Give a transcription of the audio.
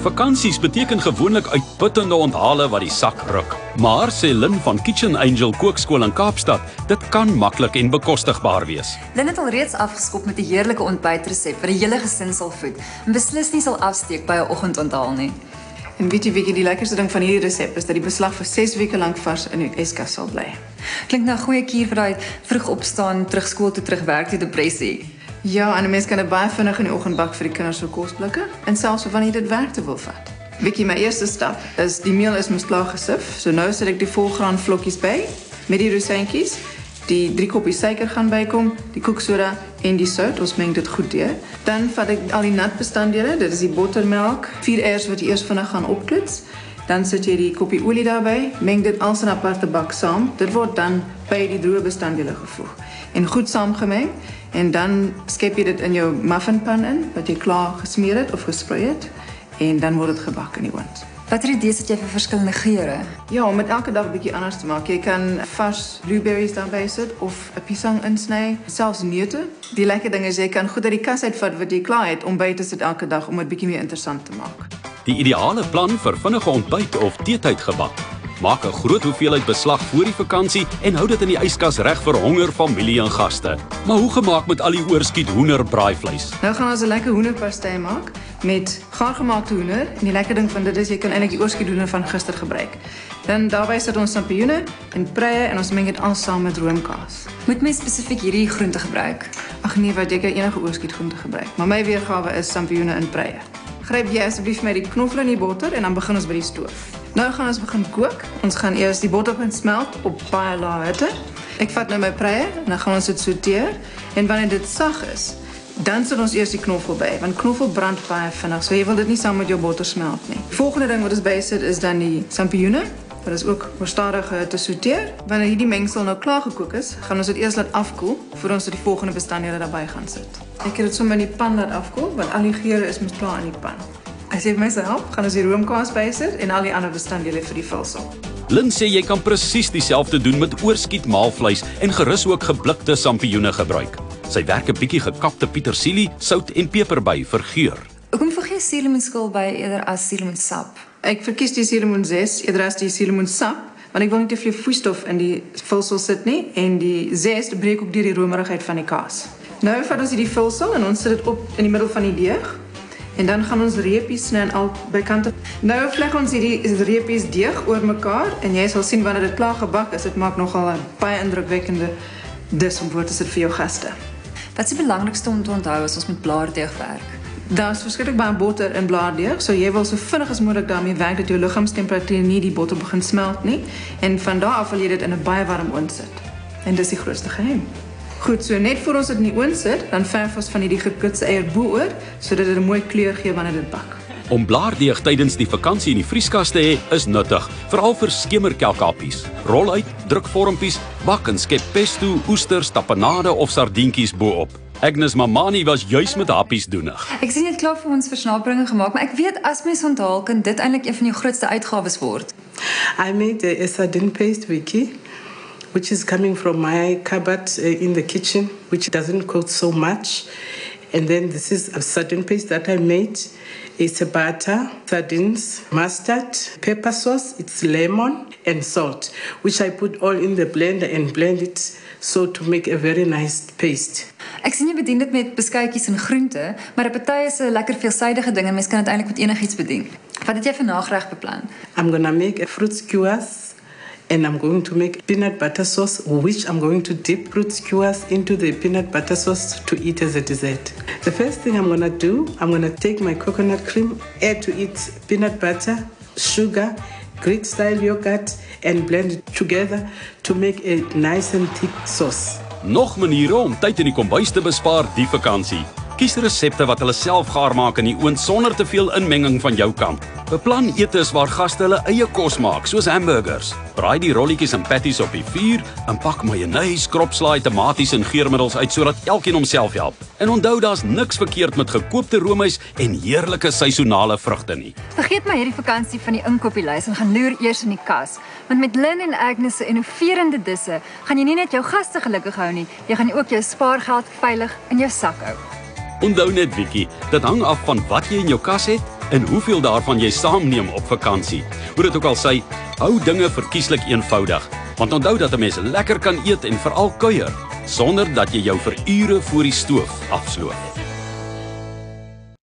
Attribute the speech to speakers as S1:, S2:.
S1: Vakansies beteken gewoonlik uitputtende onthale wat die sak ruk. Maar, sê Lynn van Kitchen Angel Kookskool in Kaapstad, dit kan maklik en bekostigbaar wees.
S2: Lynn het alreeds afgeskop met 'n heerlike ontbytresep wat die hele gesin sal voed en beslis nie sal afsteek by 'n oggendonthaal nie.
S3: En weet jy, die lekkerste ding van hierdie resep is dat die beslag vir 6 weke lank vars in die yskas sal bly.
S2: Klink nou 'n goeie kuur vir daai vroeg opstaan, terug skool toe, terug werk toe depressie.
S3: Ja, en 'n mens kan dit baie vinnig in die oggend bak vir die kinders se kosblikke en selfs wanneer jy dit werk toe wil vat. Wikkie, my eerste stap is die meel is klaar gesif. So nou sit ek die volgraan vlokkies by met die rosientjies. Die 3 koppies suiker gaan bykom, die koeksoda en die sout. Ons meng dit goed deur. Dan vat ek al die natbestanddele, dit is die bottermelk, 4 eiers wat jy eers vinnig gaan opklits. Dan sit jy die koppie olie daarbey, meng dit als in 'n aparte bak saam. Dit word dan by die droë bestanddele gevoeg en goed saamgemeng. En dan skep jy dit in jou muffinpan in, wat jy klaar gesmeer het of gesprei het, en dan word dit gebak in die oond.
S2: Watter idees het jy vir verskillende geure?
S3: Ja, om dit elke dag 'n bietjie anders te maak. Jy kan vars blueberries daarbey sit of 'n piesang insny, selfs neute. Die lekker ding is jy kan goed uit die kas uitvat wat jy klaar het om by te sit elke dag om dit bietjie meer interessant te maak.
S1: Die ideale plan vir vinnige ontbyt of teetyd gebak. Maak 'n groot hoeveelheid beslag voor die vakansie en hou dit in die yskas reg vir honger, familie en gaste. Maar hoe gemaak met al die oorskiet hoender braaivleis?
S3: Nou gaan ons 'n lekker hoenderpastei maak met gaargemaakte hoender. En die lekker ding van dit is jy kan eintlik die oorskiet hoender van gister gebruik. Dan daarbey sit ons sampioene en preie en ons meng dit al saam met roomkaas.
S2: Moet mens spesifiek hierdie groente gebruik?
S3: Ag nee, wat jy kan enige oorskiet groente gebruik, maar my weergawe is sampioene en preie. Gryp jy asseblief met die knoffel en die botter en dan begin ons by die stoof. Nou gaan ons begin kook. Ons gaan eers die botter begin smelt op baie lae hitte. Ek vat nou my preie en dan gaan ons dit sorteer. En wanneer dit sag is, dan sit ons eers die knoffel by, want knoffel brand baie vinnig, so jy wil dit nie saam met jou botter smelt nie. Volgende ding wat ons bysit is dan die sampioene. Wat is ook op stadige hitte sorteer. Wanneer hierdie mengsel nou klaar gekook is, gaan ons dit eers laat afkoel voor ons dit die volgende bestanddele daarbey gaan sit. Ek het dit sommer in die pan laat afkoel, want al die geure is mos klaar in die pan. As jy vir my sal help, gaan ons die roomkaas bysit en al die ander bestanddele vir die vulsel.
S1: Lynn sê jy kan presies dieselfde doen met oorskiet maalvleis en gerus ook geblikte sampioene gebruik. Sy werk 'n bietjie gekapte petersilie, sout en peper by vir geur.
S2: Hoekom voeg jy suurlemoenskil by eerder as suurlemoensap?
S3: Ek verkies die suurlemoenzes eerder as die suurlemoensap, want ek wil nie te veel vloeistof in die vulsel sit nie en die zes breek ook deur die romerigheid van die kaas. Nou vat ons hierdie vulsel en ons sit dit op in die middel van die deeg. En dan gaan ons reepies sny aan al bykante. Nou vleg ons hierdie reepies deeg oor mekaar en jy sal sien wanneer dit klaar gebak is, dit maak nogal 'n baie indrukwekkende dis om voor te sit vir jou gaste.
S2: Wat is die belangrikste om te onthou as ons met blaardeeg werk?
S3: Daar's verskriklik baie botter in blaardeeg, so jy wil so vinnig as moontlik daarmee werk dat jou liggaamstemperatuur nie die botter begin smelt nie en van daar af wil jy dit in 'n baie warm oond sit. En dis die grootste geheim. Goed, so net voor ons dit in die oond sit, dan verf ons van hierdie gekitse eier bo-oor, sodat dit 'n mooi kleur gee wanneer dit bak.
S1: Om blaardeeg tydens die vakansie in die vrieskas te hê, is nuttig, veral vir skemerkelkappies. Rol uit, druk vormpies, bak en skep pesto, oesters, tapenade of sardientjies bo-op. Agnes Mamani was juis met happies doenig.
S2: Ek sien jy het klaar vir ons versnaperinge gemaak, maar ek weet as mens onthaal kan dit eintlik een van jou grootste uitgawes word.
S4: I made a sardine paste, Wiki, which is coming from my cupboard in the kitchen, which doesn't cost so much. And then this is a sardine paste that I made. It's a butter, sardines, mustard, pepper sauce, it's lemon and salt, which I put all in the blender and blend it so to make a very nice paste.
S2: Ek sien jy bedien dit met beskuitjies en groente, maar 'n party is 'n lekker veelsidige ding en mens kan dit eintlik met enigiets bedien. Wat het jy vir nagereg beplan?
S4: I'm gonna make a fruit skewers and I'm going to make peanut butter sauce, which I'm going to dip fruit skewers into the peanut butter sauce to eat as a dessert. The first thing I'm gonna do, I'm gonna take my coconut cream, add to it peanut butter, sugar, Greek style yogurt and blend it together to make a nice and thick sauce.
S1: Nog maniere om tyd in die kombuis te bespaar die vakansie. Kies resepte wat hulle self gaar maak in die oond sonder te veel inmenging van jou kant. Beplan etes waar gaste hulle eie kos maak, soos hamburgers. Braai die rolletjies en patties op die vuur, en pak mayonaise, kropslaai, tomaties en geurmiddels uit sodat elkeen homself help. En onthou daar's niks verkeerd met gekoopte roomys en heerlike seisonale vrugte nie.
S2: Vergeet maar hierdie vakansie van die inkopieslys en gaan loer eers in die kas. Want met Lynn en Agnes se innoverende disse gaan jy nie net jou gaste gelukkig hou nie, jy gaan ook jou spaargeld veilig in jou sak hou.
S1: Onthou net Vicky, dit hang af van wat jy in jou kas het en hoeveel daarvan jy saamneem op vakansie. Hoe dit ook al sê, hou dinge verkieslik eenvoudig, want onthou dat 'n mens lekker kan eet en veral kuier, sonder dat jy jou vir ure voor die stoof afsloof.